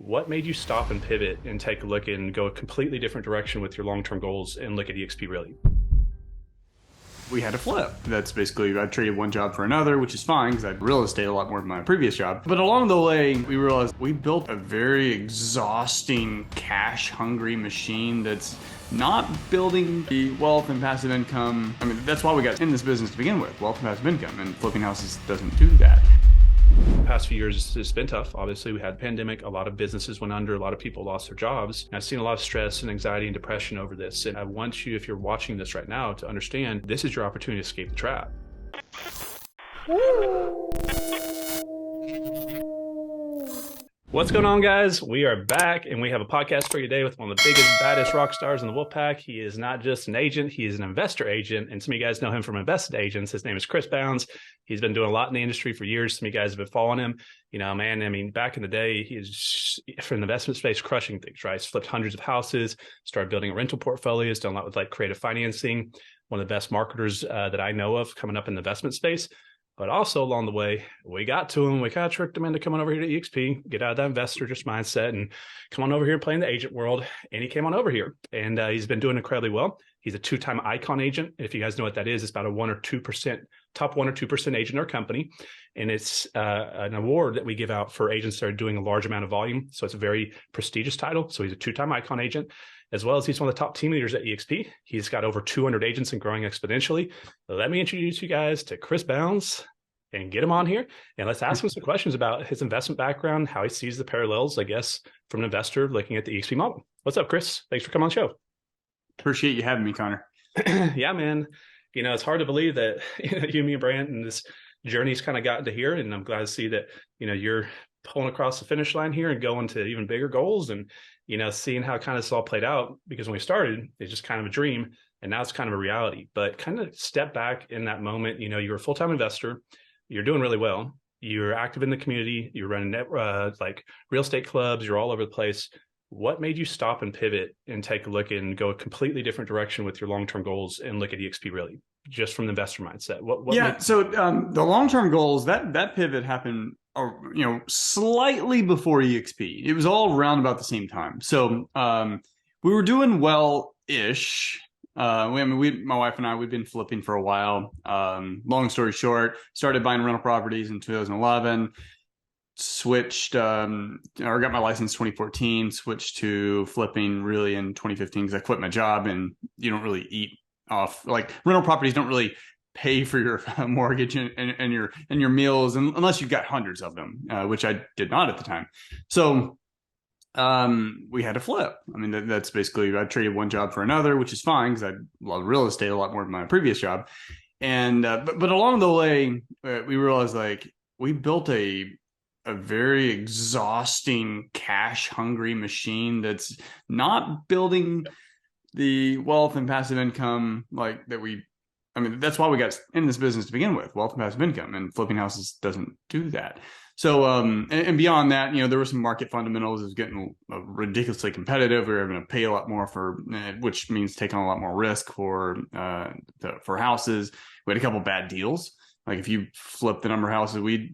What made you stop and pivot and take a look and go a completely different direction with your long-term goals and look at EXP really? We had a flip. That's basically, I traded one job for another, which is fine because I had real estate a lot more than my previous job. But along the way, we realized we built a very exhausting, cash-hungry machine that's not building the wealth and passive income. I mean, that's why we got in this business to begin with, wealth and passive income, and flipping houses doesn't do that. The past few years, it's been tough. Obviously, we had a pandemic. A lot of businesses went under. A lot of people lost their jobs. And I've seen a lot of stress and anxiety and depression over this. And I want you, if you're watching this right now, to understand this is your opportunity to escape the trap. What's going on, guys? We are back, and we have a podcast for you today with one of the biggest, baddest rock stars in the Wolfpack. He is not just an agent, he is an investor agent, and some of you guys know him from Invested Agents. His name is Chris Bounds. He's been doing a lot in the industry for years. Some of you guys have been following him. You know, man, I mean, back in the day, he's from the investment space crushing things, right? He's flipped hundreds of houses, started building rental portfolios, done a lot with like creative financing, one of the best marketers that I know of coming up in the investment space. But also along the way, we got to him. We kind of tricked him into coming over here to EXP, get out of that investor just mindset and come on over here and play in the agent world. And he came on over here and he's been doing incredibly well. He's a two-time icon agent. If you guys know what that is, it's about a 1 or 2%, top 1 or 2% agent in our company. And it's an award that we give out for agents that are doing a large amount of volume. So it's a very prestigious title. So he's a two-time icon agent, as well as he's one of the top team leaders at EXP. He's got over 200 agents and growing exponentially. Let me introduce you guys to Chris Bounds and get him on here. And let's ask him some questions about his investment background, how he sees the parallels, I guess, from an investor looking at the EXP model. What's up, Chris? Thanks for coming on the show. Appreciate you having me, Connor. Yeah, man. You know, it's hard to believe that you, me, and Brant, and this journey's kind of gotten to here. And I'm glad to see that, you know, you're pulling across the finish line here and going to even bigger goals and, you know, seeing how kind of this all played out. Because when we started, it's just kind of a dream. And now it's kind of a reality. But kind of step back in that moment, you know, you're a full-time investor. You're doing really well. You're active in the community. You're running like real estate clubs. You're all over the place. What made you stop and pivot and take a look and go a completely different direction with your long-term goals and look at EXP really, just from the investor mindset? So the long-term goals, that pivot happened, you know, slightly before EXP. It was all around about the same time. So we were doing well-ish. My wife and I, we'd been flipping for a while. Long story short, started buying rental properties in 2011, switched, or got my license 2014, switched to flipping really in 2015 because I quit my job, and you don't really eat off, like rental properties don't really pay for your mortgage and your meals unless you've got hundreds of them, which I did not at the time. So we had to flip. I mean, that's basically, I traded one job for another, which is fine because I love real estate a lot more than my previous job. And, but along the way, we realized like we built a very exhausting, cash hungry machine that's not building the wealth and passive income like that I mean, that's why we got in this business to begin with, wealth and passive income, and flipping houses doesn't do that. So, and beyond that, you know, there were some market fundamentals. It was getting ridiculously competitive. We were going to pay a lot more which means taking a lot more risk for houses. We had a couple bad deals. Like if you flip the number of houses we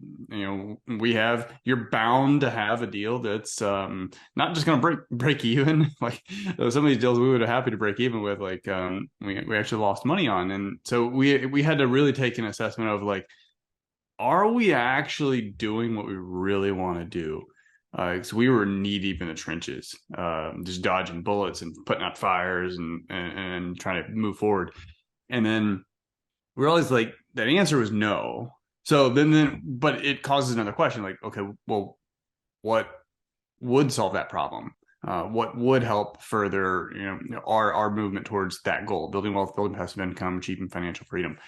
have, you're bound to have a deal that's not just going to break even. Like some of these deals we would have happy to break even with, like we actually lost money on. And so we had to really take an assessment of like, are we actually doing what we really want to do? Because we were knee deep in the trenches, just dodging bullets and putting out fires and trying to move forward. And then we realized like that answer was no. So but it causes another question, like, okay, well, what would solve that problem? What would help further, you know, our movement towards that goal, building wealth, building passive income, achieving financial freedom?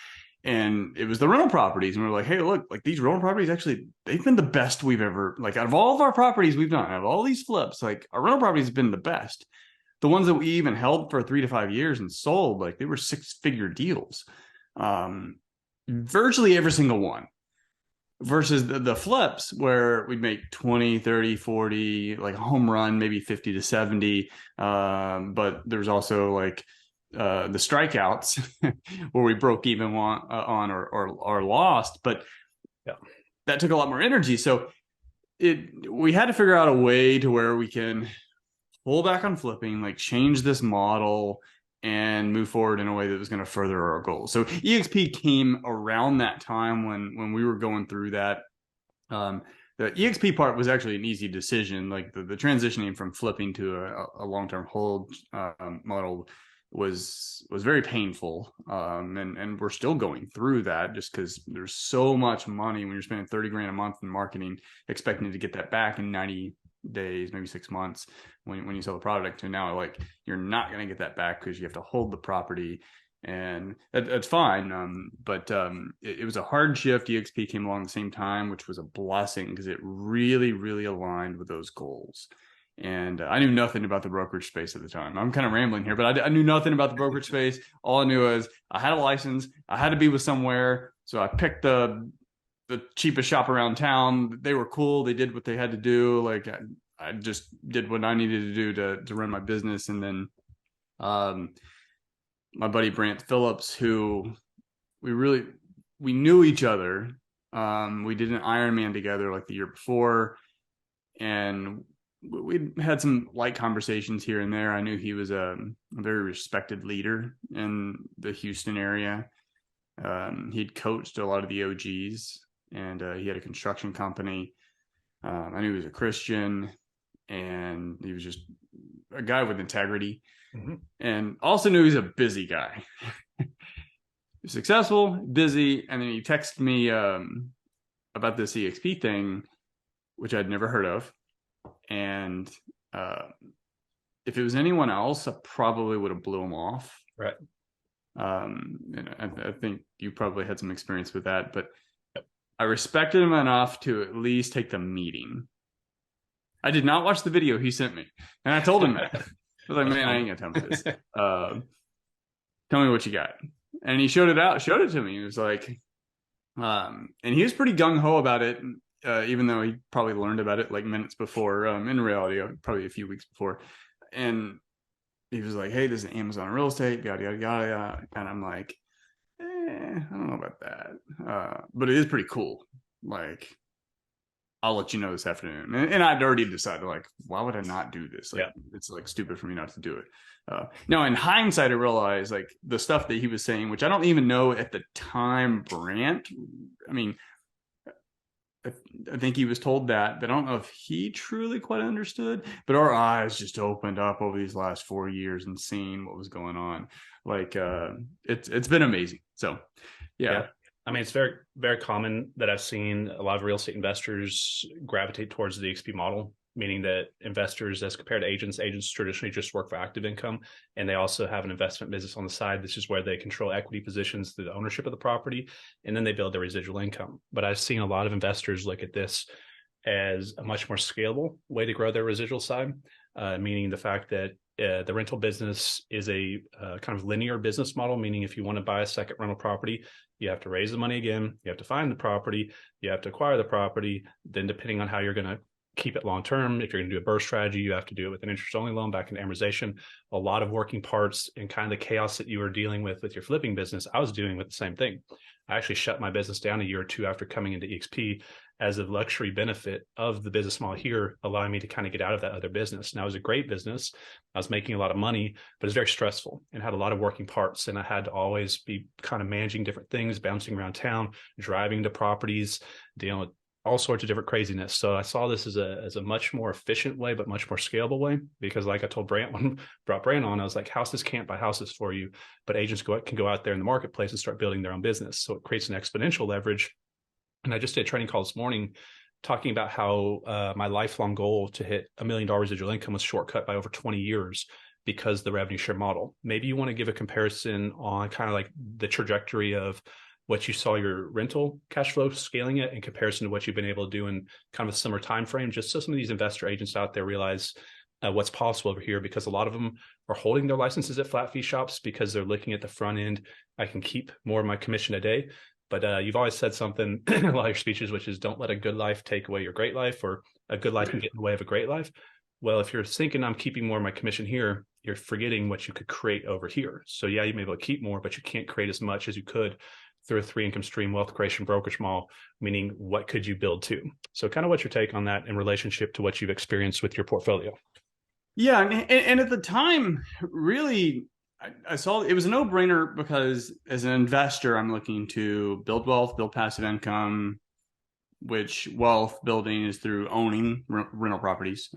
And it was the rental properties. And we were like, hey, look, like these rental properties, actually, they've been the best we've ever, like out of all of our properties we've done, out of all these flips, like our rental properties have been the best. The ones that we even held for 3 to 5 years and sold, like they were 6-figure deals. Virtually every single one. Versus the flips where we'd make 20, 30, 40, like a home run, maybe 50 to 70. But there's also like the strikeouts where we broke even on or lost, but yeah, that took a lot more energy. So we had to figure out a way to where we can pull back on flipping, like change this model and move forward in a way that was going to further our goals. So EXP came around that time when we were going through that. The EXP part was actually an easy decision. Like the transitioning from flipping to a long-term hold model was very painful, and we're still going through that just because there's so much money when you're spending 30 grand a month in marketing, expecting to get that back in 90 days, maybe 6 months when you sell the product. And now like you're not going to get that back because you have to hold the property, and that's fine. But it was a hard shift. EXP came along at the same time, which was a blessing because it really, really aligned with those goals. And I knew nothing about the brokerage space at the time. I'm kind of rambling here, but I knew nothing about the brokerage space. All I knew is I had a license. I had to be with somewhere. So I picked the cheapest shop around town. They were cool. They did what they had to do. Like I just did what I needed to do to run my business. And then my buddy Brant Phillips, who we knew each other. We did an Ironman together like the year before, and we had some light conversations here and there. I knew he was a very respected leader in the Houston area. He'd coached a lot of the OGs, and he had a construction company. I knew he was a Christian, and he was just a guy with integrity. Mm-hmm. And also knew he's a busy guy. He's successful, busy, and then he texted me about this EXP thing, which I'd never heard of. And if it was anyone else, I probably would have blew him off. Right. And I think you probably had some experience with that, but I respected him enough to at least take the meeting. I did not watch the video he sent me, and I told him that. I was like, man, I ain't gonna tell him this. Tell me what you got. And he showed it to me. He was like, and he was pretty gung-ho about it, even though he probably learned about it like minutes before, in reality, probably a few weeks before. And he was like, hey, this is Amazon real estate, yada, yada, yada. And I'm like, I don't know about that. But it is pretty cool. Like, I'll let you know this afternoon. And I'd already decided, like, why would I not do this? Like, it's like stupid for me not to do it. Now, in hindsight, I realized like the stuff that he was saying, which I don't even know at the time, Brant. I mean, I think he was told that, but I don't know if he truly quite understood. But our eyes just opened up over these last 4 years and seeing what was going on. Like, it's been amazing. So, yeah. I mean, it's very, very common that I've seen a lot of real estate investors gravitate towards the XP model, meaning that investors, as compared to agents traditionally just work for active income, and they also have an investment business on the side. This is where they control equity positions through the ownership of the property, and then they build their residual income. But I've seen a lot of investors look at this as a much more scalable way to grow their residual side, meaning the fact that the rental business is a kind of linear business model, meaning if you want to buy a second rental property, you have to raise the money again, you have to find the property, you have to acquire the property. Then depending on how you're going to keep it long term, if you're going to do a burst strategy, you have to do it with an interest only loan back into amortization. A lot of working parts and kind of the chaos that you were dealing with your flipping business, I was dealing with the same thing. I actually shut my business down a year or two after coming into EXP as a luxury benefit of the business model here, allowing me to kind of get out of that other business. Now, it was a great business. I was making a lot of money, but it was very stressful and had a lot of working parts. And I had to always be kind of managing different things, bouncing around town, driving to properties, dealing with all sorts of different craziness. So I saw this as a much more efficient way, but much more scalable way, because like I told Brant when I brought Brant on, I was like, houses can't buy houses for you, but agents can go out there in the marketplace and start building their own business. So it creates an exponential leverage. And I just did a training call this morning talking about how my lifelong goal to hit $1 million residual income was shortcut by over 20 years because of the revenue share model. Maybe you want to give a comparison on kind of like the trajectory of what you saw your rental cash flow scaling it in comparison to what you've been able to do in kind of a similar time frame, just so some of these investor agents out there realize what's possible over here, because a lot of them are holding their licenses at flat fee shops because they're looking at the front end. I can keep more of my commission a day. But you've always said something in a lot of your speeches, which is don't let a good life take away your great life, or a good life can get in the way of a great life. Well, if you're thinking I'm keeping more of my commission here, you're forgetting what you could create over here. So yeah, you may be able to keep more, but you can't create as much as you could through a 3 income stream wealth creation brokerage model, meaning what could you build to? So kind of what's your take on that in relationship to what you've experienced with your portfolio? Yeah, and at the time, really, I saw it was a no-brainer because as an investor, I'm looking to build wealth, build passive income, which wealth building is through owning rental properties,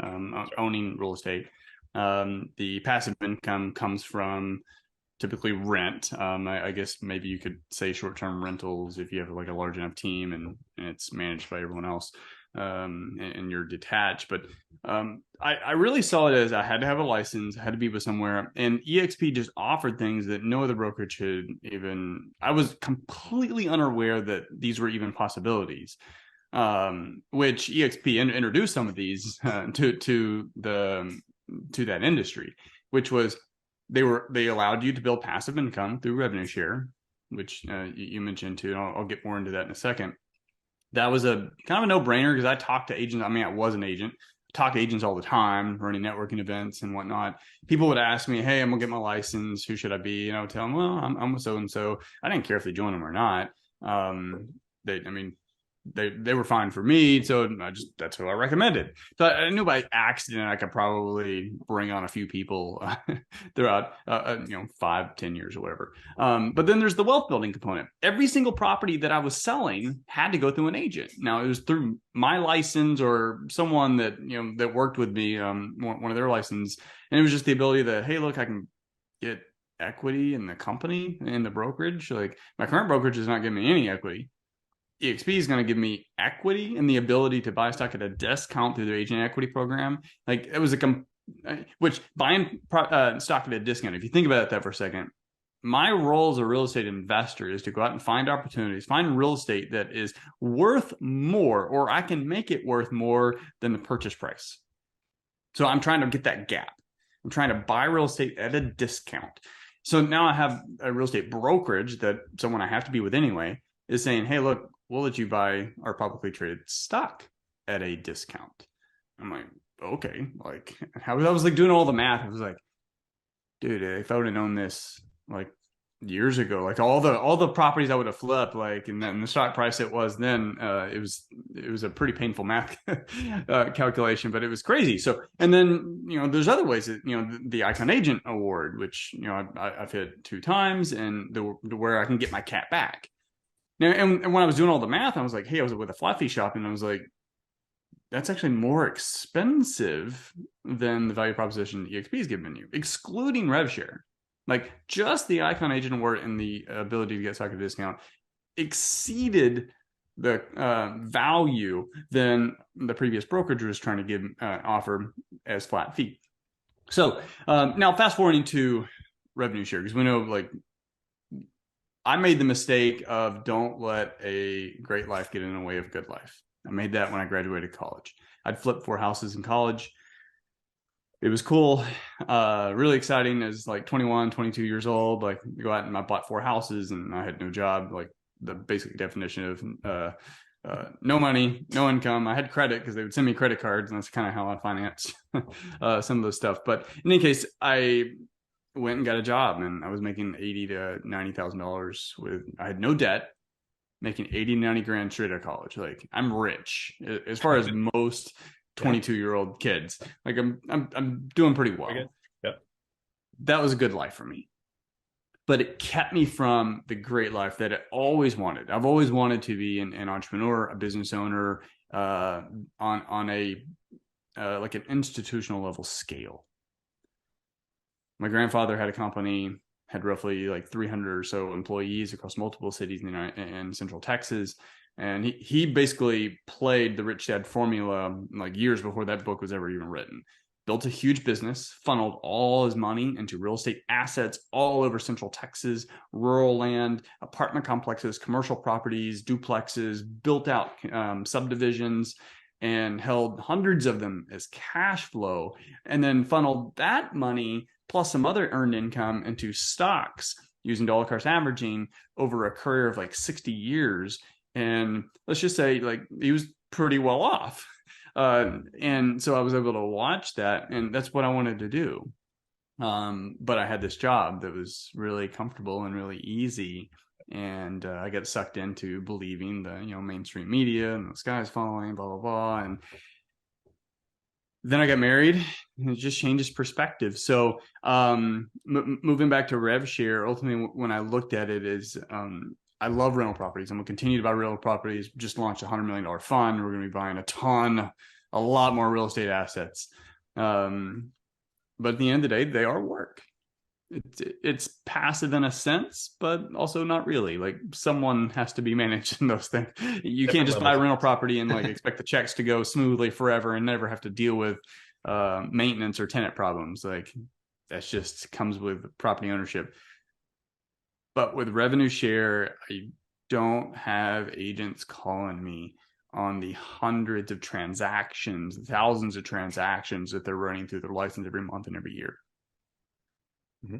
owning real estate. The passive income comes from typically rent. I guess maybe you could say short-term rentals if you have like a large enough team and it's managed by everyone else, and you're detached. But I really saw it as I had to have a license, I had to be with somewhere, and EXP just offered things that no other brokerage had even. I was completely unaware that these were even possibilities. Which EXP introduced some of these to that industry, which was they allowed you to build passive income through revenue share, which you mentioned too. And I'll get more into that in a second. That was a kind of a no-brainer because I talked to agents. I mean, I was an agent. Talk to agents all the time, running networking events and whatnot. People would ask me, "Hey, I'm gonna get my license. Who should I be?" And I would tell them, "Well, I'm with so and so." I didn't care if they joined them or not. They were fine for me, so that's who I recommended. So I knew by accident I could probably bring on a few people throughout 5-10 years or whatever. But then there's the wealth building component. Every single property that I was selling had to go through an agent. Now it was through my license or someone that that worked with me, one of their license, and it was just the ability that, hey, look, I can get equity in the company, in the brokerage. Like my current brokerage is not giving me any equity. EXP is going to give me equity and the ability to buy stock at a discount through their agent equity program. Like it was which buying stock at a discount. If you think about that for a second, my role as a real estate investor is to go out and find opportunities, find real estate that is worth more, or I can make it worth more than the purchase price. So I'm trying to get that gap. I'm trying to buy real estate at a discount. So now I have a real estate brokerage that someone I have to be with anyway is saying, hey, look, we'll let you buy our publicly traded stock at a discount. I'm like, okay. Like, I was like doing all the math. I was like, dude, if I would have known this like years ago, like all the properties I would have flipped, like, and then the stock price it was then, it was a pretty painful math calculation, but it was crazy. So, and then there's other ways that the Icon Agent Award, which I've hit 2 times, and where I can get my cat back. Now, and when I was doing all the math, I was like, hey, I was with a flat fee shop, and I was like, that's actually more expensive than the value proposition EXP is giving you, excluding rev share. Like just the Icon Agent Award and the ability to get stock at a discount exceeded the value than the previous brokerage was trying to give offer as flat fee. So now fast forwarding to revenue share, because we know like I made the mistake of don't let a great life get in the way of good life. I made that when I graduated college. I'd flipped 4 houses in college. It was cool, really exciting as like 21, 22 years old. Like go out and I bought 4 houses and I had no job. Like the basic definition of no money, no income. I had credit because they would send me credit cards, and that's kind of how I financed some of those stuff. But in any case, I went and got a job, and I was making $80,000 to $90,000 I had no debt, making 80, 90 grand straight out of college. Like I'm rich as far as most 22-year-old kids. Like I'm doing pretty well. Yep. That was a good life for me, but it kept me from the great life that I always wanted. I've always wanted to be an entrepreneur, a business owner, on a like an institutional level scale. My grandfather had a company, had roughly like 300 or so employees across multiple cities in Central Texas. And he basically played the Rich Dad formula like years before that book was ever even written. Built a huge business, funneled all his money into real estate assets all over Central Texas, rural land, apartment complexes, commercial properties, duplexes, built out subdivisions, and held hundreds of them as cash flow, and then funneled that money plus some other earned income into stocks using dollar cost averaging over a career of like 60 years. And let's just say like he was pretty well off. And so I was able to watch that, and that's what I wanted to do. But I had this job that was really comfortable and really easy. And I get sucked into believing the mainstream media and the sky's falling, blah blah blah. And then I got married, and it just changes perspective. So moving back to rev share, ultimately when I looked at it is I love rental properties. I'm gonna continue to buy rental properties. Just launched a $100 million fund. We're gonna be buying a lot more real estate assets. But at the end of the day, they are work. It's passive in a sense, but also not really. Like, someone has to be managing those things. You can't just buy a rental property and like expect the checks to go smoothly forever and never have to deal with maintenance or tenant problems. Like, that's just comes with property ownership. But with revenue share, I don't have agents calling me on the hundreds of transactions, thousands of transactions that they're running through their license every month and every year. Mm-hmm.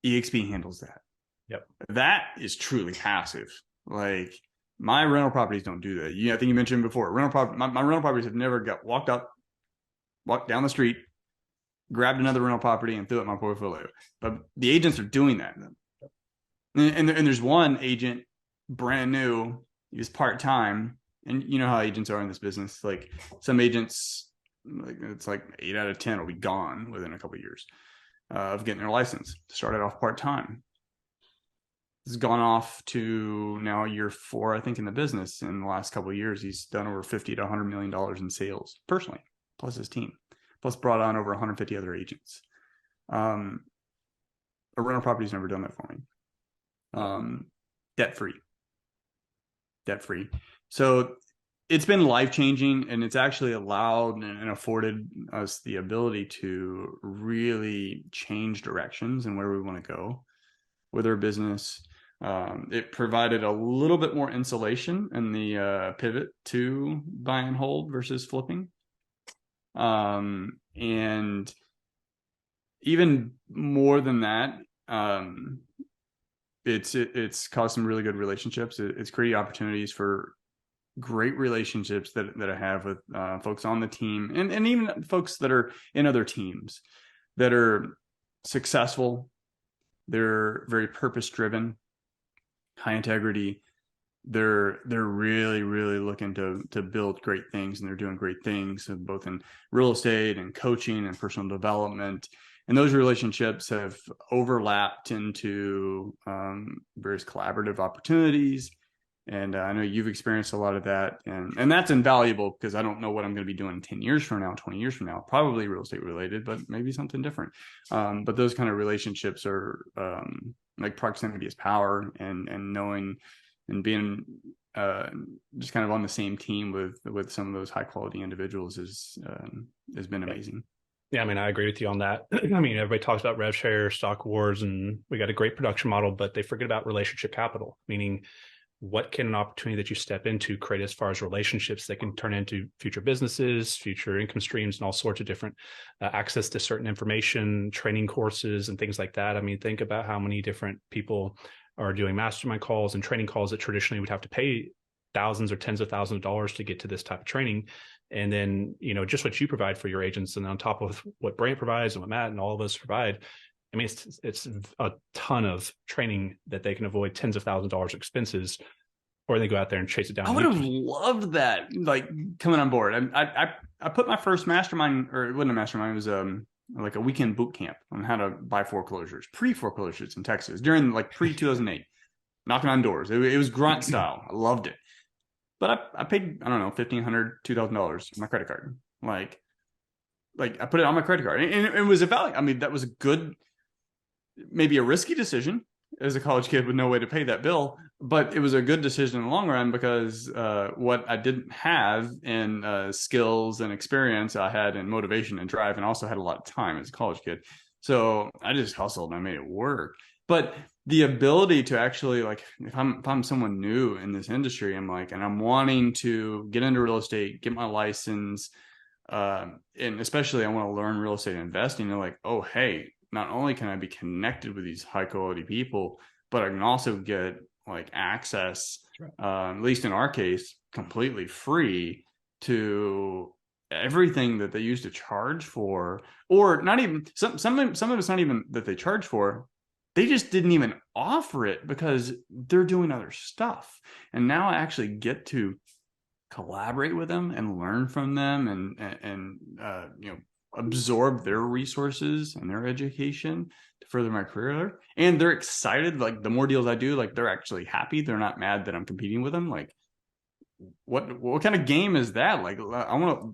EXP handles that. Yep. That is truly passive. Like, my rental properties don't do that. I think you mentioned before, my rental properties have never walked down the street, grabbed another rental property and threw it in my portfolio. But the agents are doing that. And there's one agent, brand new, he's part-time. And you know how agents are in this business. Like, some agents, like, it's like 8 out of 10 will be gone within a couple of years of getting their license. Started off part-time. Has gone off to now year 4, I think, in the business. In the last couple of years, he's done over $50 to $100 million in sales personally, plus his team, plus brought on over 150 other agents. A rental property's never done that for me. Debt free. So it's been life-changing, and it's actually allowed and afforded us the ability to really change directions and where we want to go with our business. It provided a little bit more insulation in the pivot to buy and hold versus flipping. And even more than that, it's caused some really good relationships. It's created opportunities for great relationships that I have with folks on the team, and even folks that are in other teams that are successful. They're very purpose driven, high integrity. They're really, really looking to build great things, and they're doing great things both in real estate and coaching and personal development. And those relationships have overlapped into various collaborative opportunities. And I know you've experienced a lot of that. And that's invaluable, because I don't know what I'm going to be doing 10 years from now, 20 years from now, probably real estate related, but maybe something different. But those kind of relationships are like proximity is power, and knowing and being just kind of on the same team with some of those high quality individuals has been amazing. Yeah, I mean, I agree with you on that. I mean, everybody talks about rev share, stock wars, and we got a great production model, but they forget about relationship capital, meaning what can an opportunity that you step into create as far as relationships that can turn into future businesses, future income streams, and all sorts of different access to certain information, training courses, and things like that. I mean, think about how many different people are doing mastermind calls and training calls that traditionally would have to pay thousands or tens of thousands of dollars to get to this type of training. And then, just what you provide for your agents, and on top of what Brant provides and what Matt and all of us provide, I mean, it's a ton of training that they can avoid tens of thousands of dollars expenses, or they go out there and chase it down. I would have loved that, like, coming on board. I put my first mastermind, or it wasn't a mastermind, it was like a weekend boot camp on how to buy foreclosures, pre-foreclosures in Texas during like pre-2008, knocking on doors. It was grunt style. I loved it. But I paid, I don't know, $1,500, $2,000 on my credit card. Like I put it on my credit card, and it was a value. I mean, that was a good, maybe a risky decision as a college kid with no way to pay that bill, but it was a good decision in the long run, because what I didn't have in skills and experience, I had in motivation and drive, and also had a lot of time as a college kid. So I just hustled and I made it work. But the ability to actually, like, if I'm someone new in this industry, and I'm wanting to get into real estate, get my license, and especially I want to learn real estate investing, they're like, oh, hey, not only can I be connected with these high quality people, but I can also get like access, at least in our case, completely free to everything that they used to charge for, or not even some of it's not even that they charge for. they just didn't even offer it because they're doing other stuff. And now I actually get to collaborate with them and learn from them and absorb their resources and their education to further my career. And they're excited. Like the more deals I do, like they're actually happy. They're not mad that I'm competing with them. Like what kind of game is that? Like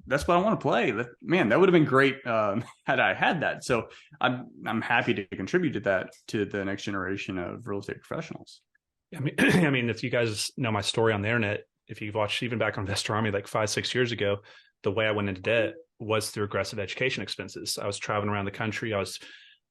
that's what I want to play. Man, that would have been great had I had that. So I'm happy to contribute to that, to the next generation of real estate professionals. I mean, I mean, if you guys know my story on the internet, if you've watched even back on Investor Army like 5-6 years ago, the way I went into debt was through aggressive education expenses. I was traveling around the country. I was,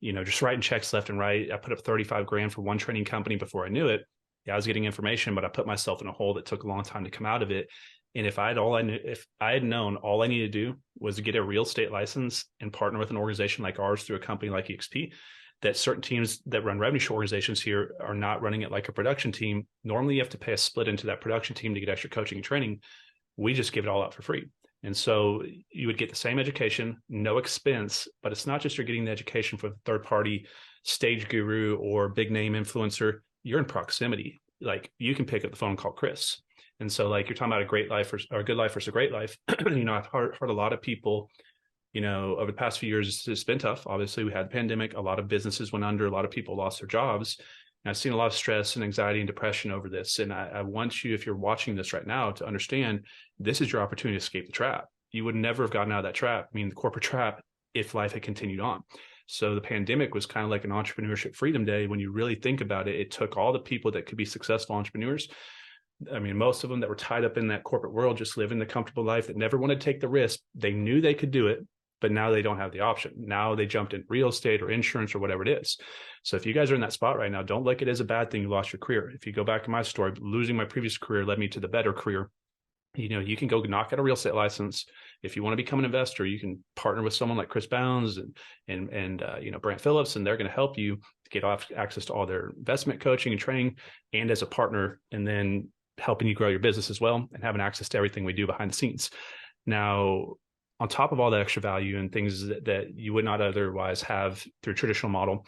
just writing checks left and right. I put up 35 grand for one training company before I knew it. Yeah, I was getting information, but I put myself in a hole that took a long time to come out of it. And if I had known all I needed to do was to get a real estate license and partner with an organization like ours through a company like EXP, that certain teams that run revenue share organizations here are not running it like a production team. Normally you have to pay a split into that production team to get extra coaching and training. We just give it all out for free. And so you would get the same education, no expense, but it's not just you're getting the education from a third party stage guru or big name influencer. You're in proximity. Like you can pick up the phone and call Chris. And so like you're talking about a great life or a good life versus a great life. I've heard a lot of people, over the past few years, it's been tough. Obviously, we had the pandemic. A lot of businesses went under. A lot of people lost their jobs. And I've seen a lot of stress and anxiety and depression over this. And I want you, if you're watching this right now, to understand this is your opportunity to escape the trap. You would never have gotten out of that trap, the corporate trap, if life had continued on. So the pandemic was kind of like an entrepreneurship freedom day. When you really think about it, it took all the people that could be successful entrepreneurs. Most of them that were tied up in that corporate world, just living the comfortable life, that never wanted to take the risk. They knew they could do it, but now they don't have the option. Now they jumped in real estate or insurance or whatever it is. So if you guys are in that spot right now, don't look at it as a bad thing. You lost your career. If you go back to my story, losing my previous career led me to the better career. You can go knock out a real estate license. If you want to become an investor, you can partner with someone like Chris Bounds and Brant Phillips, and they're going to help you get access to all their investment coaching and training, and as a partner, and then helping you grow your business as well, and having access to everything we do behind the scenes. Now, on top of all the extra value and things that you would not otherwise have through a traditional model,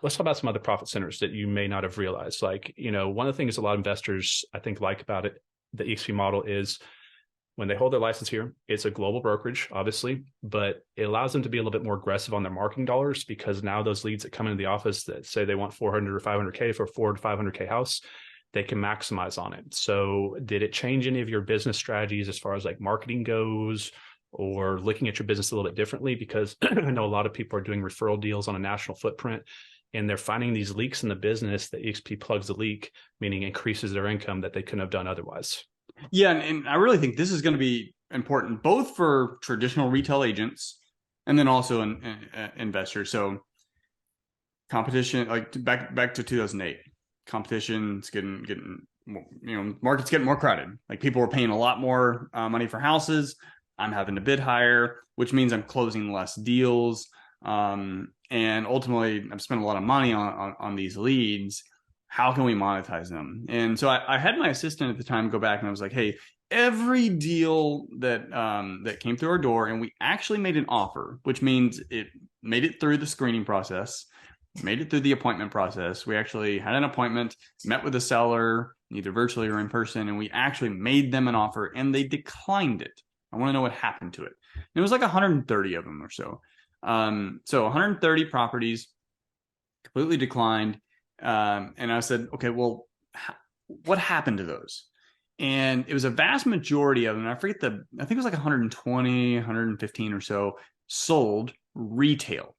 let's talk about some other profit centers that you may not have realized. Like, one of the things a lot of investors, I think, like about it, the EXP model, is when they hold their license here, it's a global brokerage, obviously, but it allows them to be a little bit more aggressive on their marketing dollars, because now those leads that come into the office that say they want 400 or 500K for a 400 to 500K house, they can maximize on it. So did it change any of your business strategies as far as like marketing goes, or looking at your business a little bit differently? Because I know a lot of people are doing referral deals on a national footprint, and they're finding these leaks in the business that EXP plugs the leak, meaning increases their income that they couldn't have done otherwise. Yeah, and I really think this is going to be important both for traditional retail agents and then also investors. So competition, like back to 2008, competition's getting market's getting more crowded. Like people were paying a lot more money for houses. I'm having to bid higher, which means I'm closing less deals. And ultimately, I've spent a lot of money on these leads. How can we monetize them? And so I had my assistant at the time go back, and I was like, hey, every deal that came through our door, and we actually made an offer, which means it made it through the screening process, made it through the appointment process. We actually had an appointment, met with the seller, either virtually or in person, and we actually made them an offer, and they declined it. I want to know what happened to it. And it was like 130 of them or so. So 130 properties completely declined. And I said, okay, well, what happened to those? And it was a vast majority of them. I think it was like 120, 115 or so sold retail.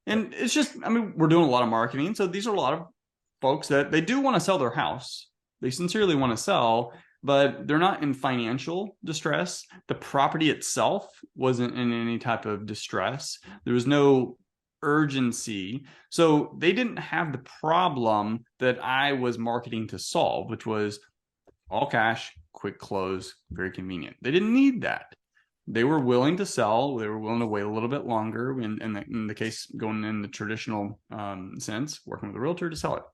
And it's just, we're doing a lot of marketing. So these are a lot of folks that they do want to sell their house. They sincerely want to sell, but they're not in financial distress. The property itself wasn't in any type of distress. There was no urgency. So they didn't have the problem that I was marketing to solve, which was all cash, quick close, very convenient. They didn't need that. They were willing to sell. They were willing to wait a little bit longer. In the case going in the traditional sense, working with a realtor to sell it.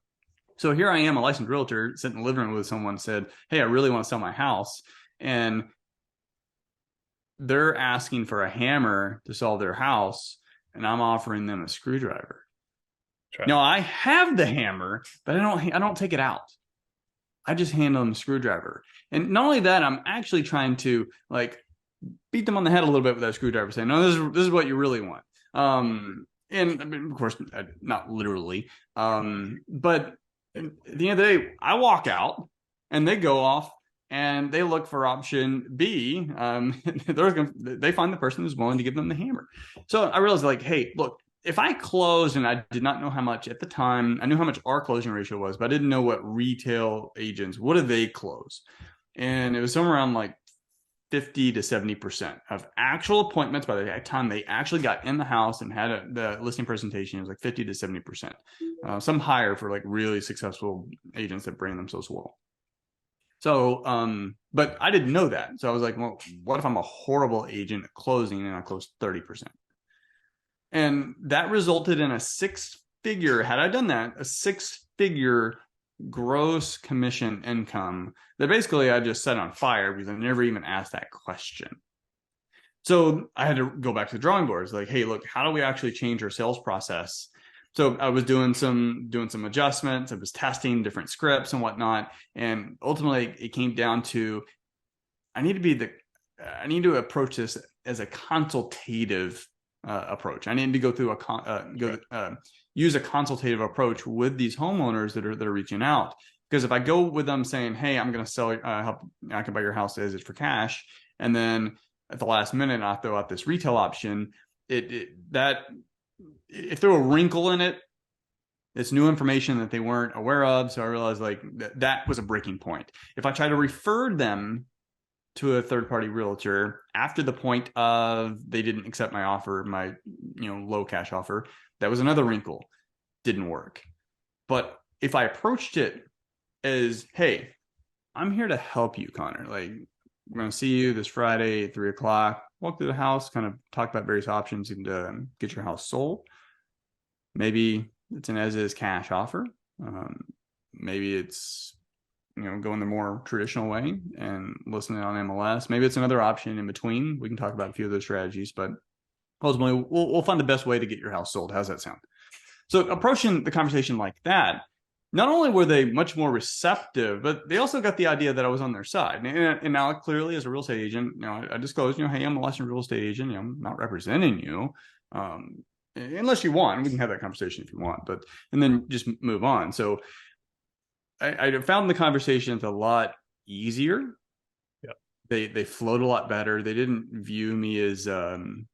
So here I am, a licensed realtor, sitting in the living room with someone, said, hey, I really want to sell my house. And they're asking for a hammer to solve their house, and I'm offering them a screwdriver. Try. Now I have the hammer, but I don't take it out. I just hand them the screwdriver. And not only that, I'm actually trying to like beat them on the head a little bit with that screwdriver, saying, "No, this is what you really want." And I mean, of course, not literally. But at the end of the day, I walk out, and they go off and they look for option B. They find the person who's willing to give them the hammer. So I realized, like, hey, look, if I closed and I did not know how much at the time, I knew how much our closing ratio was, but I didn't know what retail agents, what do they close? And it was somewhere around like 50 to 70% of actual appointments by the time they actually got in the house and had the listing presentation. It was like 50 to 70%. Some higher for like really successful agents that brand themselves well. So, but I didn't know that. So I was like, well, what if I'm a horrible agent at closing and I close 30%? And that resulted in a six-figure, had I done that, a six-figure gross commission income that basically I just set on fire because I never even asked that question. So I had to go back to the drawing boards, like, hey, look, how do we actually change our sales process? So I was doing some adjustments. I was testing different scripts and whatnot, and ultimately it came down to I need to approach this as a consultative approach. I need to go through use a consultative approach with these homeowners that are reaching out. Because if I go with them saying, "Hey, I'm going to sell, help, I can buy your house as is for cash," and then at the last minute I throw out this retail option, it threw a wrinkle in it. It's new information that they weren't aware of. So I realized like that was a breaking point. If I try to refer them to a third-party realtor after the point of they didn't accept my offer, my low cash offer, that was another wrinkle. Didn't work. But if I approached it as, hey, I'm here to help you, Connor. Like, we're going to see you this Friday at 3:00. Walk through the house, kind of talk about various options and get your house sold. Maybe it's an as-is cash offer. Maybe it's going the more traditional way and listening on MLS. Maybe it's another option in between. We can talk about a few of those strategies, but ultimately we'll find the best way to get your house sold. How's that sound? So approaching the conversation like that, not only were they much more receptive, but they also got the idea that I was on their side. And now clearly as a real estate agent, I disclosed, hey, I'm a licensed real estate agent. I'm not representing you. Unless you want, we can have that conversation if you want, and then just move on. So I found the conversations a lot easier. Yep. They flowed a lot better. They didn't view me as someone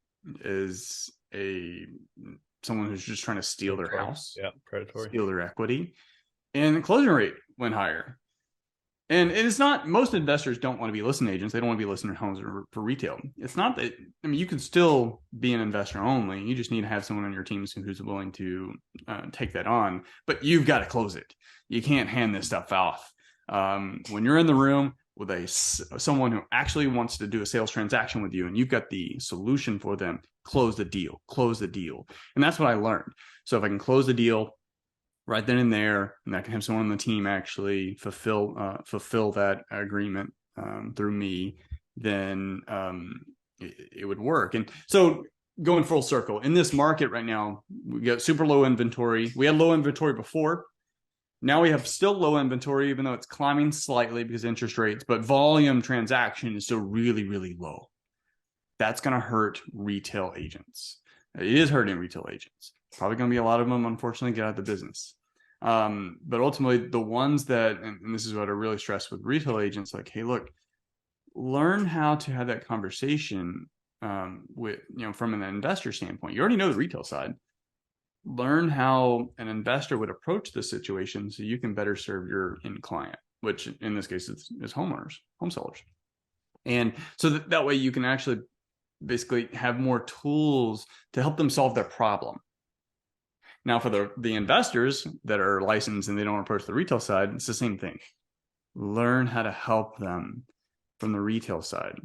who's just trying to steal their house. Yeah, predatory. Steal their equity. And the closing rate went higher. And it's not, most investors don't want to be listing agents. They don't want to be listing homes for retail. It's not that, you can still be an investor only. You just need to have someone on your team who's willing to take that on, but you've got to close it. You can't hand this stuff off. When you're in the room with someone who actually wants to do a sales transaction with you and you've got the solution for them, close the deal. And that's what I learned. So if I can close the deal right then and there, and I can have someone on the team actually fulfill that agreement through me, then it would work. And so going full circle, in this market right now, we got super low inventory. We had low inventory before. Now we have still low inventory, even though it's climbing slightly because of interest rates, but volume transaction is still really, really low. That's going to hurt retail agents. It is hurting retail agents. Probably going to be a lot of them, unfortunately, get out of the business. But ultimately, the ones that, and this is what I really stress with retail agents, like, hey, look, learn how to have that conversation with, from an investor standpoint. You already know the retail side. Learn how an investor would approach the situation so you can better serve your end client, which in this case is homeowners, home sellers. And so that way you can actually basically have more tools to help them solve their problem. Now, for the investors that are licensed and they don't approach the retail side, it's the same thing. Learn how to help them from the retail side.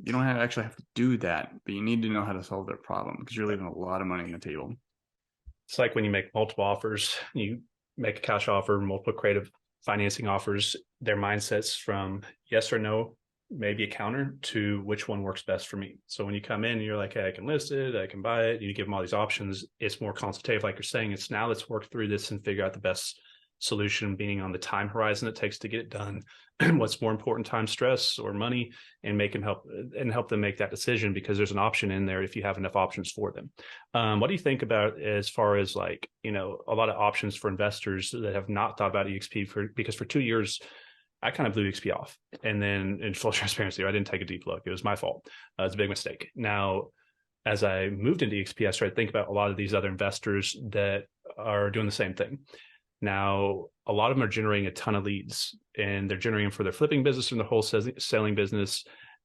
You don't actually have to do that, but you need to know how to solve their problem because you're leaving a lot of money on the table. It's like when you make multiple offers, you make a cash offer, multiple creative financing offers, their mindsets from yes or no maybe a counter to which one works best for me. So when you come in and you're like, hey, I can list it, I can buy it, you give them all these options. It's more consultative, like you're saying. It's now let's work through this and figure out the best solution, being on the time horizon it takes to get it done, what's more important, time, stress, or money, and help them make that decision, because there's an option in there if you have enough options for them. What do you think about as far as like, a lot of options for investors that have not thought about EXP because for 2 years I kind of blew EXP off, and then in full transparency, I didn't take a deep look. It was my fault. It's a big mistake. Now, as I moved into EXP, I started to think about a lot of these other investors that are doing the same thing. Now, a lot of them are generating a ton of leads, and they're generating them for their flipping business and their wholesaling business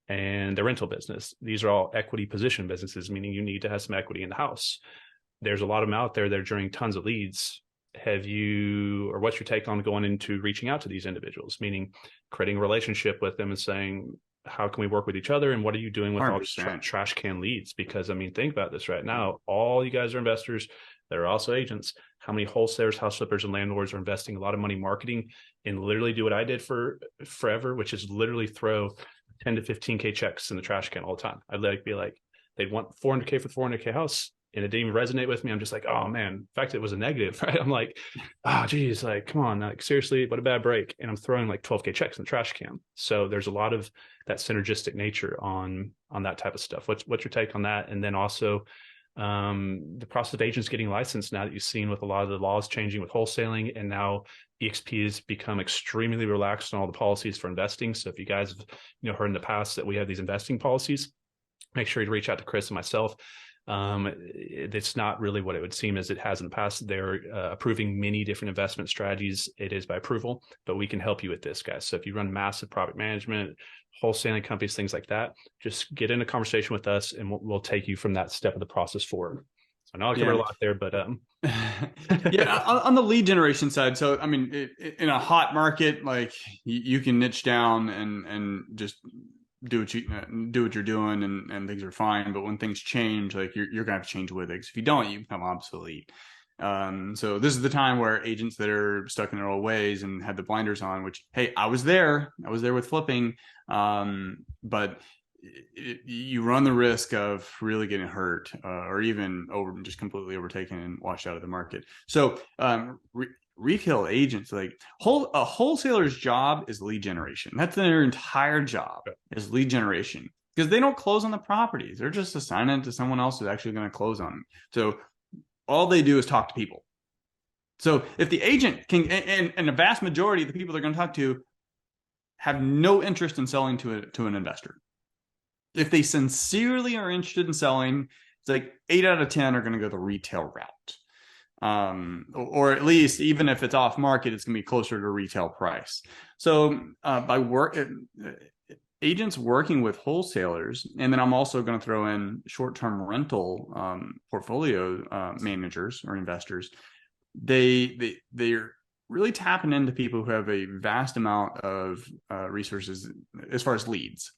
and their rental business. These are all equity position businesses, meaning you need to have some equity in the house. There's a lot of them out there that are generating tons of leads. What's your take on going into reaching out to these individuals, meaning creating a relationship with them and saying, how can we work with each other? And what are you doing with 100%. All these trash can leads? Because think about this right now. All you guys are investors that are also agents. How many wholesalers, house flippers, and landlords are investing a lot of money marketing and literally do what I did for forever, which is literally throw 10 to 15K checks in the trash can all the time. I'd be like, they'd want 400K for the 400K house, and it didn't even resonate with me. I'm just like, oh man, in fact, it was a negative, right? I'm like, oh geez, like, come on, like seriously, what a bad break. And I'm throwing like 12K checks in the trash can. So there's a lot of that synergistic nature on that type of stuff. What's your take on that? And then also the process of agents getting licensed, now that you've seen with a lot of the laws changing with wholesaling, and now EXP has become extremely relaxed on all the policies for investing. So if you guys have heard in the past that we have these investing policies, make sure you reach out to Chris and myself. It's not really what it would seem as it has in the past. They're approving many different investment strategies. It is by approval, but we can help you with this, guys. So if you run massive product management, wholesaling companies, things like that, just get in a conversation with us and we'll take you from that step of the process forward. So I know I covered a lot there, but yeah, on the lead generation side. So, in a hot market, like you can niche down and just do what you're doing and things are fine. But when things change, like you're gonna have to change with it. 'Cause if you don't, you become obsolete. So this is the time where agents that are stuck in their old ways and had the blinders on, which, hey, I was there with flipping. But you run the risk of really getting hurt, or even just completely overtaken and washed out of the market. So, retail agents, like a wholesaler's job is lead generation. That's their entire job, is lead generation, because they don't close on the properties. They're just assigning it to someone else who's actually going to close on them. So all they do is talk to people. So if the agent can, and the vast majority of the people they're going to talk to have no interest in selling to an investor. If they sincerely are interested in selling, it's like 8 out of 10 are going to go the retail route. Or at least, even if it's off market, it's going to be closer to retail price. So agents working with wholesalers, and then I'm also going to throw in short-term rental portfolio managers or investors. They're really tapping into people who have a vast amount of resources as far as leads.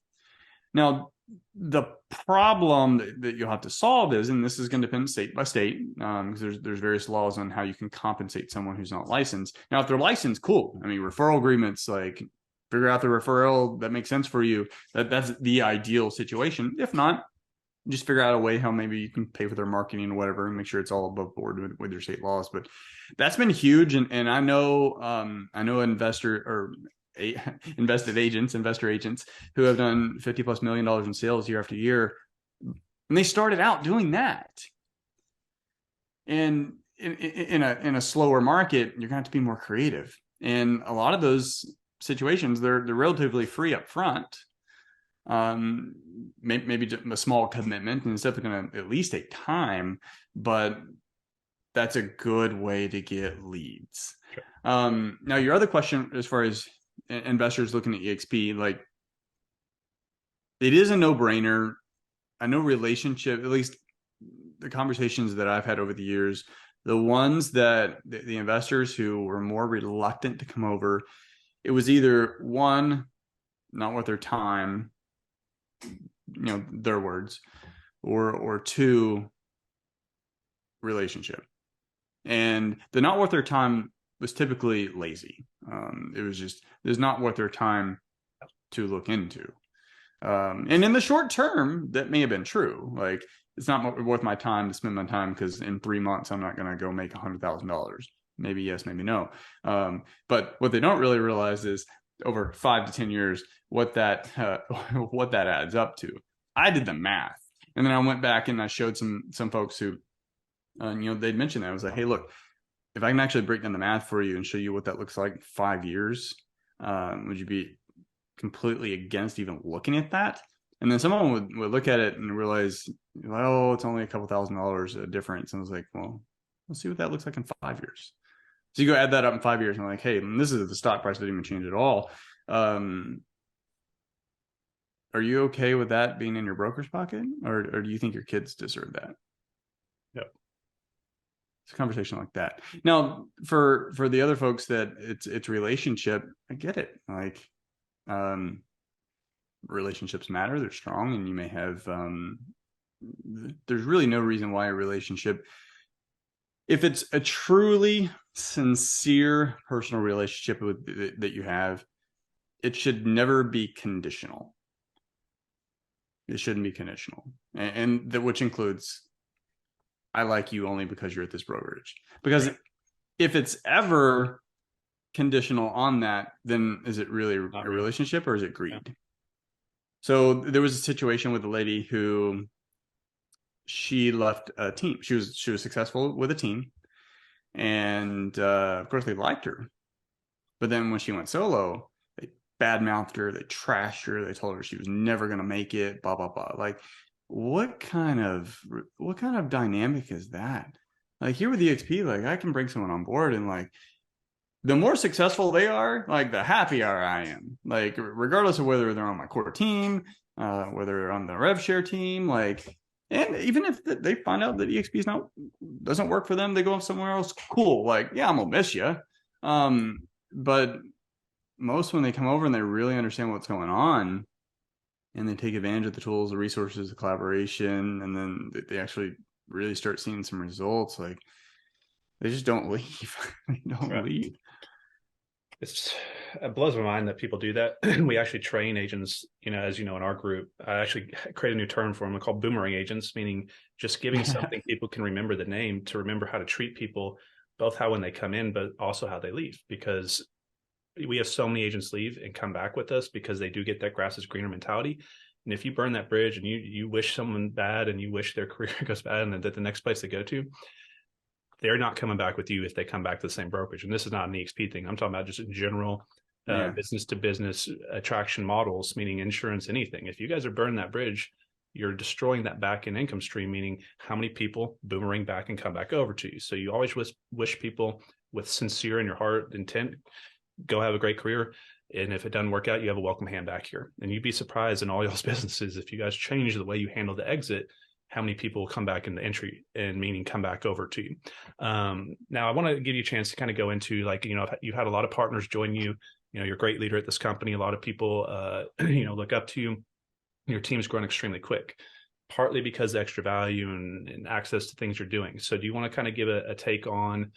Now, the problem that you'll have to solve is, and this is going to depend state by state, because there's various laws on how you can compensate someone who's not licensed. Now, if they're licensed, cool. Referral agreements, like figure out the referral that makes sense for you. That's the ideal situation. If not, just figure out a way how maybe you can pay for their marketing or whatever, and make sure it's all above board with your state laws. But that's been huge, and I know investor agents who have done $50+ million in sales year after year, and they started out doing that. And in a slower market, you're going to have to be more creative. And a lot of those situations, they're relatively free up front. Maybe just a small commitment, and it's definitely going to at least take time, but that's a good way to get leads. Sure. Now, your other question, as far as investors looking at EXP, like, it is a no-brainer. I know relationship, at least the conversations that I've had over the years, the ones that the investors who were more reluctant to come over, it was either one, not worth their time, their words, or two, relationship. And the not worth their time was typically lazy. It was not worth their time to look into. And in the short term, that may have been true. Like, it's not worth my time to spend my time because in 3 months, I'm not going to go make $100,000. Maybe yes, maybe no. But what they don't really realize is over 5 to 10 years, what that what that adds up to. I did the math, and then I went back and I showed some folks who, they'd mentioned that. I was like, hey, look, if I can actually break down the math for you and show you what that looks like in 5 years, would you be completely against even looking at that? And then someone would look at it and realize, well, it's only a couple $1,000s a difference. And I was like, well, let's see what that looks like in 5 years. So you go add that up in 5 years, and I'm like, hey, this is the stock price didn't even change at all. Are you okay with that being in your broker's pocket, or do you think your kids deserve that? Yep. It's a conversation like that. Now, for the other folks that it's relationship, I get it. Like, relationships matter. They're strong, and you may have. There's really no reason why a relationship, if it's a truly sincere personal relationship that you have, it should never be conditional. It shouldn't be conditional, and that, which includes, I like you only because you're at this brokerage. Because if it's ever conditional on that, then is it really a relationship, or is it greed? Yeah. So there was a situation with a lady who, she left a team. She was successful with a team, and of course they liked her. But then when she went solo, they badmouthed her, they trashed her, they told her she was never going to make it, blah blah blah. Like, what kind of dynamic is that? Like, here with EXP, like, I can bring someone on board, and like, the more successful they are, like, the happier I am. Like, regardless of whether they're on my core team, whether they're on the rev share team, like, and even if they find out that EXP doesn't work for them, they go somewhere else. Cool. Like, yeah, I'm gonna miss you. But most, when they come over and they really understand what's going on, and they take advantage of the tools, the resources, the collaboration, and then they actually really start seeing some results, like, they just don't leave. They don't leave. It blows my mind that people do that. We actually train agents, as you know, in our group. I actually create a new term for them called boomerang agents, meaning just giving something people can remember the name, to remember how to treat people, both how when they come in, but also how they leave. Because we have so many agents leave and come back with us because they do get that grass is greener mentality. And if you burn that bridge and you wish someone bad, and you wish their career goes bad, and that the next place they go to, they're not coming back with you if they come back to the same brokerage. And this is not an EXP thing. I'm talking about just in general, business to business attraction models, meaning insurance, anything. If you guys are burning that bridge, you're destroying that back end income stream, meaning how many people boomerang back and come back over to you. So you always wish people with sincere in your heart intent, go have a great career. And if it doesn't work out, you have a welcome hand back here. And you'd be surprised in all y'all's businesses, if you guys change the way you handle the exit, how many people will come back in the entry, and meaning come back over to you. Now, I want to give you a chance to kind of go into, like, you've had a lot of partners join you. You're a great leader at this company. A lot of people, look up to you. Your team's grown extremely quick, partly because of extra value and access to things you're doing. So do you want to kind of give a take on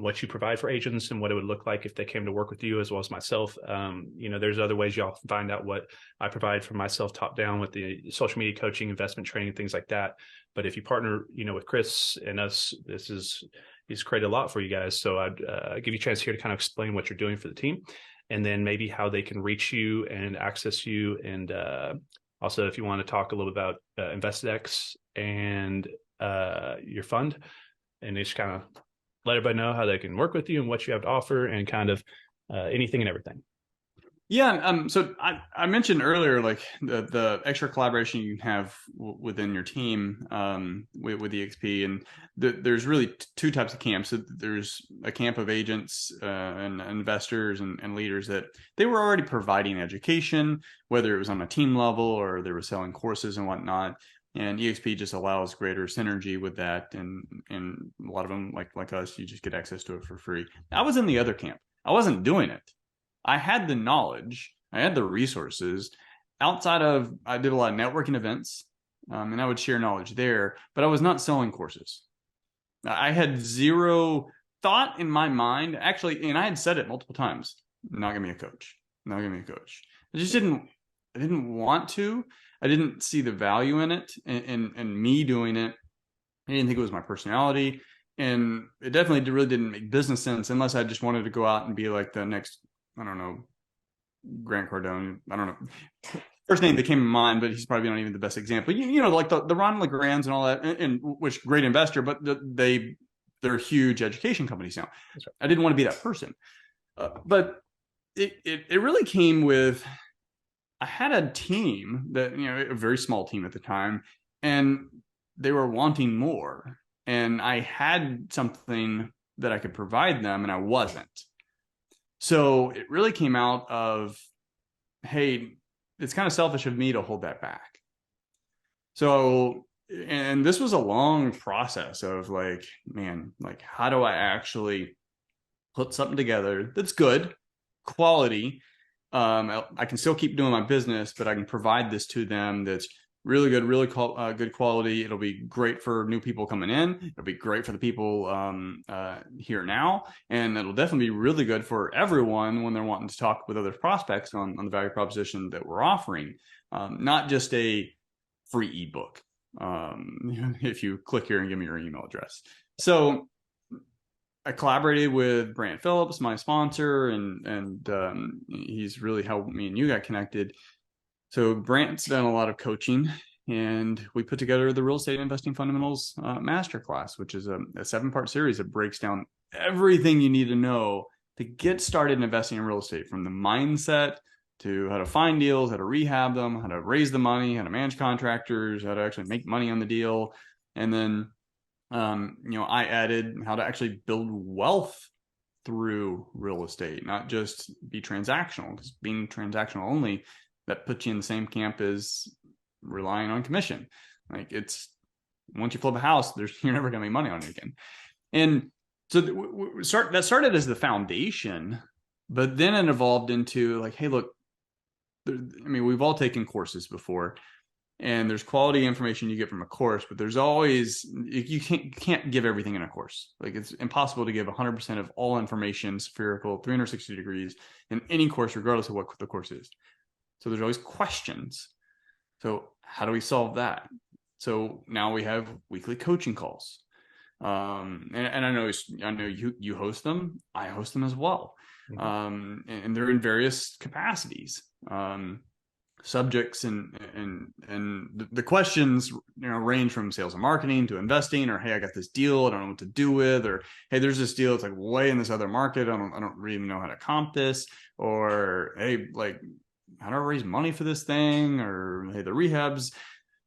what you provide for agents and what it would look like if they came to work with you, as well as myself? There's other ways y'all find out what I provide for myself top down with the social media coaching, investment training, things like that. But if you partner, with Chris and us, he's created a lot for you guys. So I'd give you a chance here to kind of explain what you're doing for the team, and then maybe how they can reach you and access you. And also, if you want to talk a little about InvestX and your fund, and just kind of let everybody know how they can work with you and what you have to offer, and kind of anything and everything. Yeah. So I mentioned earlier, like, the extra collaboration you have within your team with EXP, and there's really two types of camps. There's a camp of agents and investors and leaders that they were already providing education, whether it was on a team level or they were selling courses and whatnot. And EXP just allows greater synergy with that, and a lot of them, like us, you just get access to it for free. I was in the other camp. I wasn't doing it. I had the knowledge, I had the resources. Outside of, I did a lot of networking events, and I would share knowledge there, but I was not selling courses. I had zero thought in my mind, actually, and I had said it multiple times, not gonna be a coach, not gonna be a coach. I just didn't I didn't want to. I didn't see the value in it, and me doing it. I didn't think it was my personality, and it definitely really didn't make business sense unless I just wanted to go out and be like the next, I don't know, Grant Cardone. I don't know. First name that came to mind, but he's probably not even the best example. You know, like the Ron LeGrands and all that, and which great investor, but they're huge education companies now. That's right. I didn't want to be that person, but it really came with, I had a team that, you know, a very small team at the time, and they were wanting more, and I had something that I could provide them, and I wasn't. So it really came out of, hey, it's kind of selfish of me to hold that back. So, and this was a long process of like, man, like, how do I actually put something together that's good, quality? I can still keep doing my business, but I can provide this to them that's really good, really good quality. It'll be great for new people coming in. It'll be great for the people here now, and it'll definitely be really good for everyone when they're wanting to talk with other prospects on the value proposition that we're offering. Not just a free ebook. If you click here and give me your email address. So I collaborated with Brant Phillips, my sponsor, and he's really helped me and you got connected. So Brant's done a lot of coaching, and we put together the Real Estate Investing Fundamentals Masterclass, which is a 7-part series that breaks down everything you need to know to get started in investing in real estate, from the mindset to how to find deals, how to rehab them, how to raise the money, how to manage contractors, how to actually make money on the deal. And then, you know, I added how to actually build wealth through real estate, not just be transactional, because being transactional only, that puts you in the same camp as relying on commission. Like, it's, once you flip a house, you're never going to make money on it again. And so that started as the foundation, but then it evolved into like, hey, look, I mean, we've all taken courses before, and there's quality information you get from a course, but there's always, you can't give everything in a course. Like, it's impossible to give 100% of all information spherical 360 degrees in any course, regardless of what the course is. So there's always questions. So how do we solve that? So now we have weekly coaching calls. And I know you host them. I host them as well. Mm-hmm. And they're in various capacities, subjects, and the questions, you know, range from sales and marketing to investing, or hey, I got this deal, I don't know what to do with, or hey, there's this deal, it's like way in this other market, I don't really know how to comp this, or hey, like, how do I raise money for this thing, or hey, the rehabs.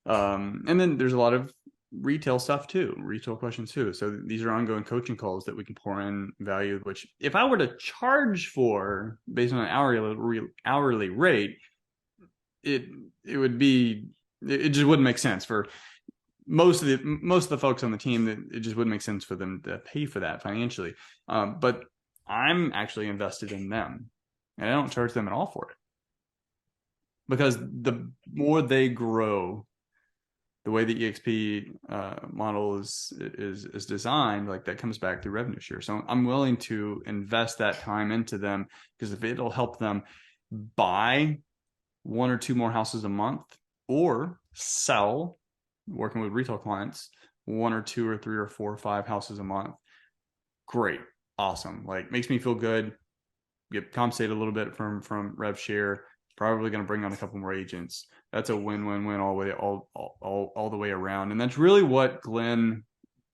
And then there's a lot of retail stuff too, retail questions too. So these are ongoing coaching calls that we can pour in value, which if I were to charge for based on an hourly rate, it would be, it just wouldn't make sense for most of the folks on the team. That it just wouldn't make sense for them to pay for that financially. But I'm actually invested in them, and I don't charge them at all for it, because the more they grow, the way the EXP model is designed, like, that comes back through revenue share. So I'm willing to invest that time into them, because if it'll help them buy 1 or 2 more houses a month, or sell, working with retail clients, 1 or 2 or 3 or 4 or 5 houses a month, great, awesome. Like, makes me feel good. Get compensated a little bit from rev share. Probably going to bring on a couple more agents. That's a win-win-win all the way around. And that's really what when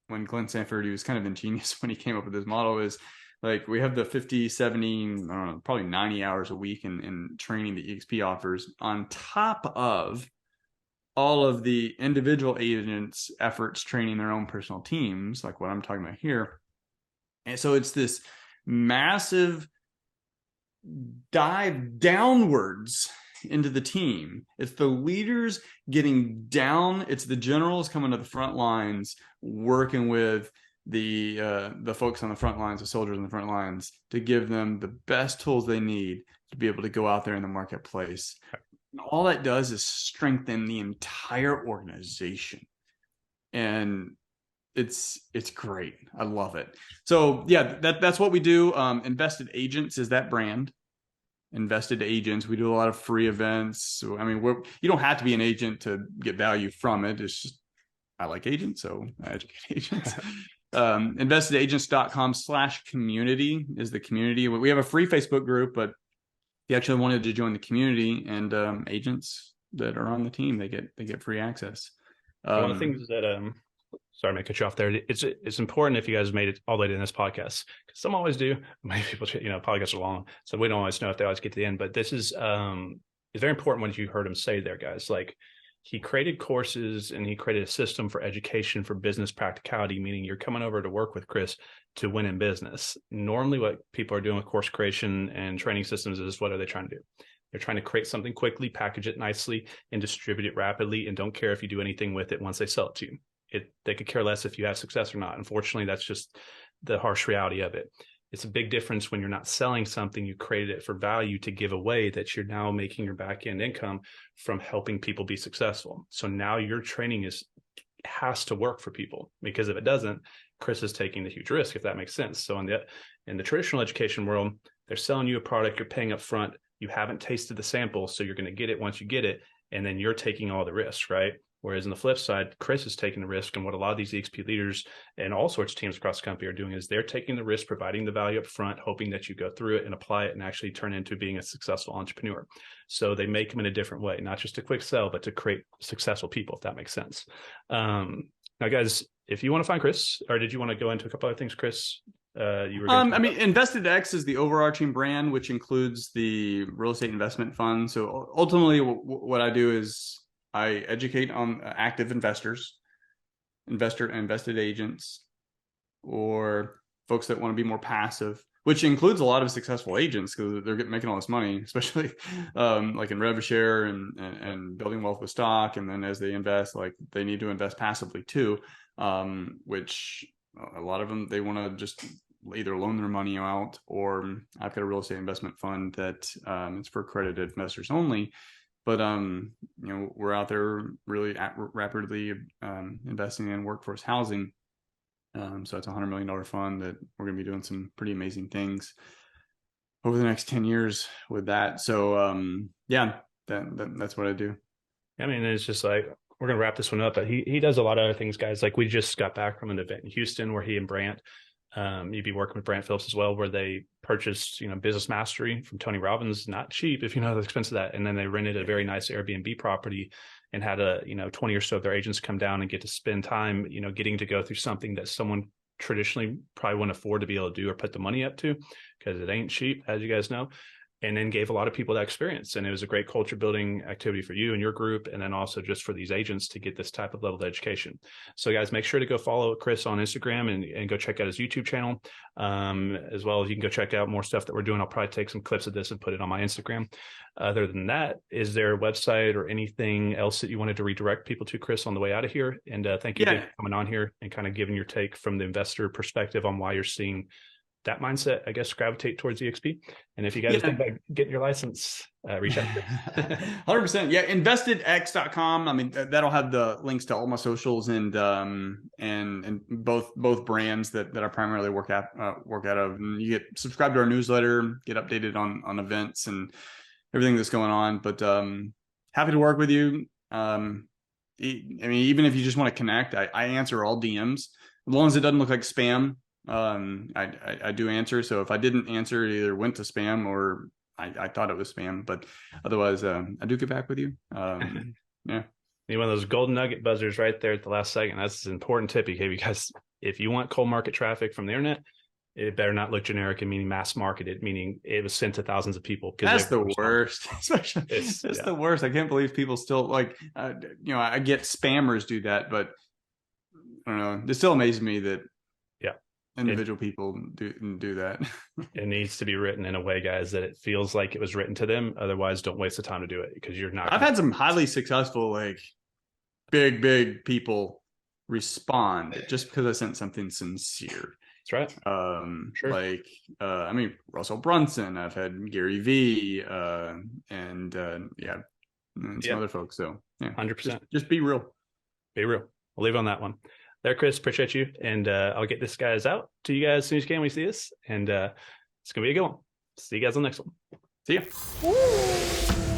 Glenn Sanford, he was kind of ingenious when he came up with this model, is like, we have the 50, 70, I don't know, probably 90 hours a week in training that EXP offers, on top of all of the individual agents' efforts training their own personal teams, like what I'm talking about here. And so it's this massive dive downwards into the team. It's the leaders getting down. It's the generals coming to the front lines, working with the folks on the front lines, the soldiers on the front lines, to give them the best tools they need to be able to go out there in the marketplace. And all that does is strengthen the entire organization, and it's great. I love it. So yeah, that's what we do. Invested Agents is that brand. invested agents. We do a lot of free events. So, I mean, you don't have to be an agent to get value from it. It's just, I like agents, so I educate agents. Investedagents.com/community is the community. We have a free Facebook group, but if you actually wanted to join the community and agents that are on the team, they get free access. One of the things that sorry, I cut you off there. It's important if you guys made it all the way to this podcast, because some always do. Many people, podcasts are long, so we don't always know if they always get to the end. But this is it's very important what you heard him say there, guys. Like, he created courses and he created a system for education for business practicality, meaning you're coming over to work with Chris to win in business. Normally, what people are doing with course creation and training systems is, what are they trying to do? They're trying to create something quickly, package it nicely, and distribute it rapidly, and don't care if you do anything with it once they sell it to you. They could care less if you have success or not. Unfortunately, that's just the harsh reality of it. It's a big difference when you're not selling something, you created it for value to give away, that you're now making your back end income from helping people be successful. So now your training has to work for people, because if it doesn't, Chris is taking the huge risk, if that makes sense. So in the traditional education world, they're selling you a product, you're paying up front, you haven't tasted the sample, so you're going to get it once you get it, and then you're taking all the risks, right? Whereas on the flip side, Chris is taking the risk, and what a lot of these EXP leaders and all sorts of teams across the company are doing is they're taking the risk, providing the value up front, hoping that you go through it and apply it and actually turn into being a successful entrepreneur. So they make them in a different way, not just a quick sell, but to create successful people, if that makes sense. Now, guys, if you want to find Chris, or did you want to go into a couple other things, Chris? Invested X is the overarching brand, which includes the real estate investment fund. So ultimately, what I do is I educate on active investors, invested agents, or folks that want to be more passive, which includes a lot of successful agents, because they're making all this money, especially like in rev share and building wealth with stock. And then as they invest, like, they need to invest passively too, which a lot of them, they want to just either loan their money out, or I've got a real estate investment fund that it's for accredited investors only. But we're out there really rapidly investing in workforce housing. So it's a $100 million fund that we're going to be doing some pretty amazing things over the next 10 years with that. So that's what I do. I mean, it's just like, we're going to wrap this one up, but he does a lot of other things, guys. Like, we just got back from an event in Houston where he and Brant, you'd be working with Brant Phillips as well, where they purchased, Business Mastery from Tony Robbins, not cheap if you know the expense of that. And then they rented a very nice Airbnb property and had 20 or so of their agents come down and get to spend time, getting to go through something that someone traditionally probably wouldn't afford to be able to do or put the money up to, because it ain't cheap, as you guys know. And then gave a lot of people that experience. And it was a great culture building activity for you and your group, and then also just for these agents to get this type of level of education. So guys, make sure to go follow Chris on Instagram and go check out his YouTube channel. As well as you can go check out more stuff that we're doing. I'll probably take some clips of this and put it on my Instagram. Other than that, is there a website or anything else that you wanted to redirect people to, Chris, on the way out of here? And thank you for coming on here and kind of giving your take from the investor perspective on why you're seeing that mindset, I guess, gravitate towards EXP. And if you guys think about getting your license, reach out. 100%. Yeah. Investedx.com. I mean, that'll have the links to all my socials and both brands that I primarily work out of. And you get subscribed to our newsletter, get updated on events and everything that's going on. But happy to work with you. I mean, even if you just want to connect, I answer all DMs as long as it doesn't look like spam. I do answer. So if I didn't answer, it either went to spam or I thought it was spam, but otherwise, I do get back with you. Yeah. Need one of those golden nugget buzzers right there at the last second. That's an important tip, okay? Because if you want cold market traffic from the internet, it better not look generic and meaning mass marketed, meaning it was sent to thousands of people. That's the worst. Especially, it's the worst. I can't believe people still like, I get spammers do that, but I don't know. It still amazes me that individual people do that. It needs to be written in a way, guys, that it feels like it was written to them. Otherwise, don't waste the time to do it, because you're not. I've had some highly successful, like big people respond just because I sent something sincere. That's right. Sure. Like, I mean, Russell Brunson. I've had Gary V. And some other folks. So yeah, 100%. Just be real. Be real. We'll leave it on that one. There, Chris, appreciate you. And I'll get this guys out to you guys as soon as you can when you see this. And it's going to be a good one. See you guys on the next one. See ya.